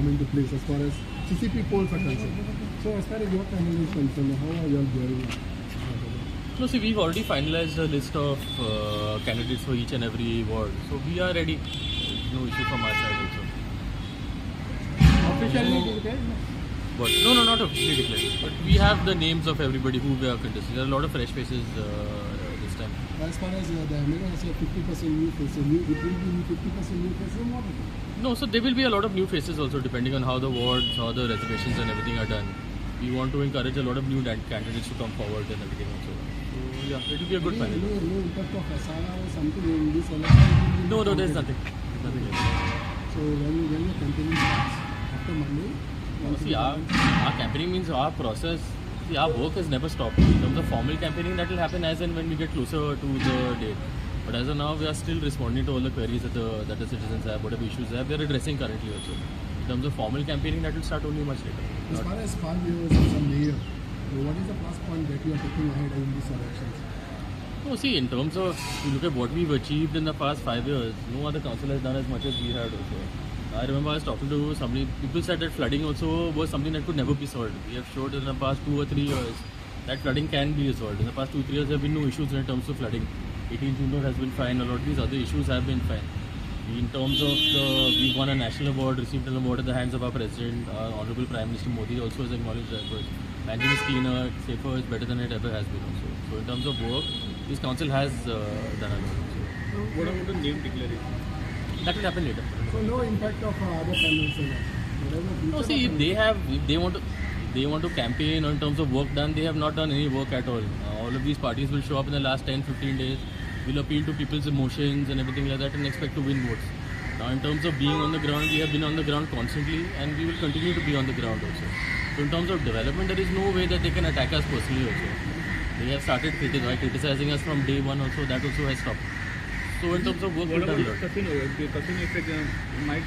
come into place as far as CCP polls are concerned. So as far as your panel is concerned, how are you all gearing up? No, see, we've already finalized a list of candidates for each and every ward. So we are ready. No issue from our side also. Officially declared? But no, not officially declared. But we have the names of everybody who we are contesting. There are a lot of fresh faces this time. As far as the MLA has said 50% new faces, it will be 50% new faces or what? No, so there will be a lot of new faces also depending on how the wards, how the reservations and everything are done. We want to encourage a lot of new candidates to come forward and everything also. So yeah, it will be a good panel. No impact of SRR or something in this election? No, there's nothing. Nothing like that. So when the campaign starts after Monday? See, our campaigning means our process. See, our work has never stopped. In terms of formal campaigning, that will happen as and when we get closer to the date. But as of now, we are still responding to all the queries that the citizens have, whatever issues they have, we are addressing currently also. In terms of formal campaigning, that will start only much later. As far as 5 years as a mayor, what is the plus point that you are taking ahead in these elections? No, see, in terms of, you look at what we've achieved in the past 5 years, no other council has done as much as we had also. I remember I was talking to somebody, people said that flooding also was something that could never be solved. We have showed in the past 2 or 3 years that flooding can be solved. In the past 2-3 years, there have been no issues in terms of flooding. 18th June has been fine, a lot of these other issues have been fine. In terms of we won a national award, received an award at the hands of our President, our Honorable Prime Minister Modi also has acknowledged that Bangalore is cleaner, safer, is better than it ever has been also. So in terms of work, this council has done a lot. So, what about the name declaration? That will happen later. So no impact of other panels? No, see, if they want to campaign in terms of work done, they have not done any work at all. All of these parties will show up in the last 10-15 days, will appeal to people's emotions and everything like that and expect to win votes. Now in terms of being on the ground, we have been on the ground constantly and we will continue to be on the ground also. So in terms of development, there is no way that they can attack us personally also. They have started criticizing us from day one also, that also has stopped. So in terms of work, what about the casino? The casino effect might